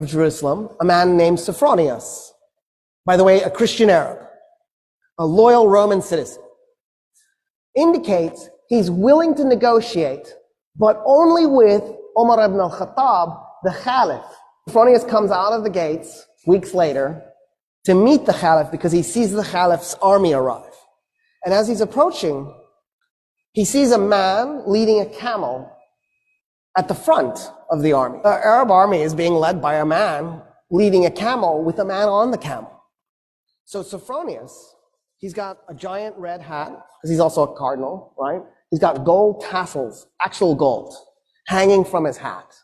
of Jerusalem, a man named Sophronius. By the way, a Christian Arab, a loyal Roman citizen, indicates he's willing to negotiate, but only with Umar ibn al-Khattab, the Caliph. Sophronius comes out of the gates weeks later to meet the Caliph because he sees the Caliph's army arrive. And as he's approaching, he sees a man leading a camel at the front of the army. The Arab army is being led by a man leading a camel with a man on the camel. So Sophronius, he's got a giant red hat, because he's also a cardinal, right? He's got gold tassels, actual gold, hanging from his hat.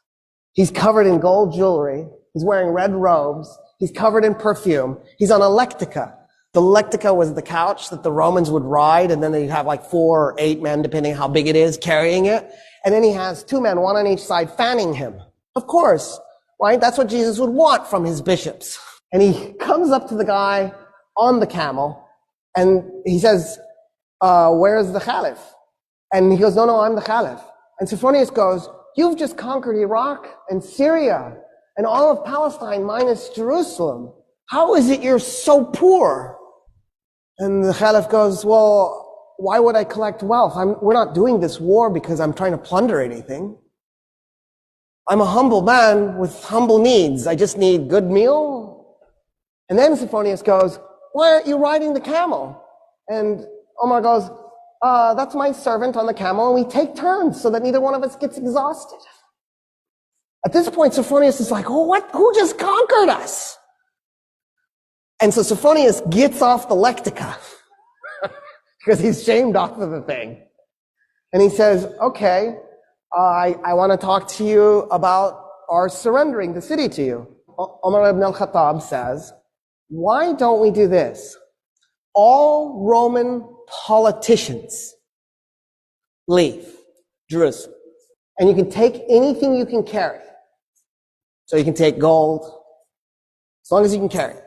He's covered in gold jewelry. He's wearing red robes. He's covered in perfume. He's on a lectica. The lectica was the couch that the Romans would ride, and then they'd have like 4 or 8 men, depending how big it is, carrying it. And then he has 2 men, one on each side, fanning him. Of course, right? That's what Jesus would want from his bishops. And he comes up to the guy on the camel, and he says, where's the Caliph? And he goes, no, I'm the Caliph. And Sophronius goes, you've just conquered Iraq and Syria and all of Palestine minus Jerusalem. How is it you're so poor? And the Caliph goes, well, why would I collect wealth? We're not doing this war because I'm trying to plunder anything. I'm a humble man with humble needs. I just need good meal. And then Sophronius goes, why aren't you riding the camel? And Omar goes, that's my servant on the camel, and we take turns so that neither one of us gets exhausted. At this point, Sophronius is like, oh, what? Who just conquered us? And so Sophronius gets off the lectica because he's shamed off of the thing. And he says, okay, I want to talk to you about our surrendering the city to you. Umar ibn al-Khattab says, why don't we do this? All Roman politicians leave Jerusalem. And you can take anything you can carry. So you can take gold, as long as you can carry it.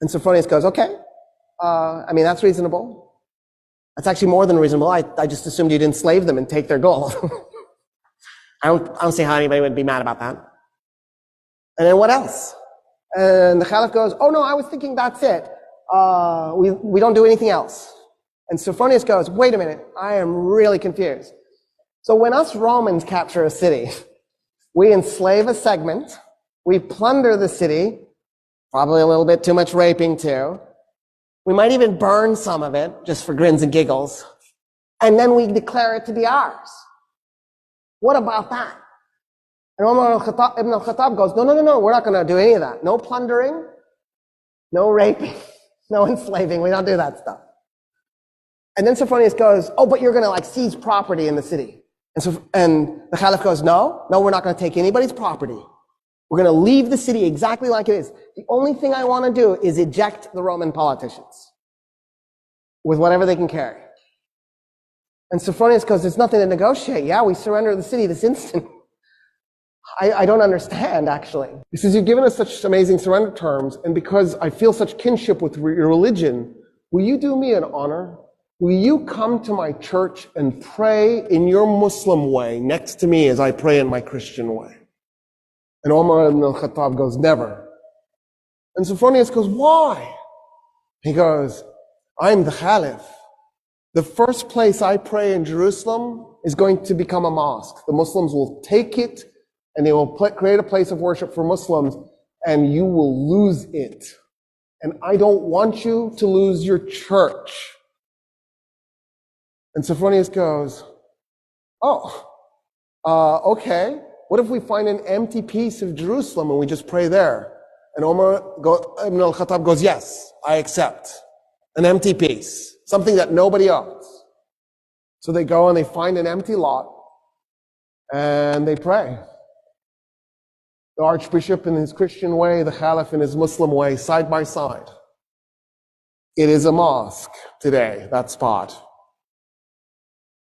And Sophronius goes, okay, that's reasonable. That's actually more than reasonable. I just assumed you'd enslave them and take their gold. I don't see how anybody would be mad about that. And then what else? And the Caliph goes, oh no, I was thinking that's it. We don't do anything else. And Sophronius goes, wait a minute, I am really confused. So when us Romans capture a city, we enslave a segment, we plunder the city, probably a little bit too much raping too. We might even burn some of it, just for grins and giggles. And then we declare it to be ours. What about that? And Umar ibn al-Khattab goes, no, we're not going to do any of that. No plundering, no raping, no enslaving. We don't do that stuff. And then Sophronius goes, oh, but you're going to seize property in the city. And the Caliph goes, no, we're not going to take anybody's property. We're going to leave the city exactly like it is. The only thing I want to do is eject the Roman politicians with whatever they can carry. And Sophronius goes, there's nothing to negotiate. Yeah, we surrender the city this instant. I don't understand, actually. He says, you've given us such amazing surrender terms, and because I feel such kinship with your religion, will you do me an honor? Will you come to my church and pray in your Muslim way next to me as I pray in my Christian way? And Umar ibn al-Khattab goes, never. And Sophronius goes, why? He goes, I'm the Caliph. The first place I pray in Jerusalem is going to become a mosque. The Muslims will take it and they will create a place of worship for Muslims, and you will lose it. And I don't want you to lose your church. And Sophronius goes, okay. What if we find an empty piece of Jerusalem and we just pray there? And Umar ibn al-Khattab goes, yes, I accept. An empty piece. Something that nobody owns. So they go and they find an empty lot and they pray. The Archbishop in his Christian way, the Caliph in his Muslim way, side by side. It is a mosque today, that spot.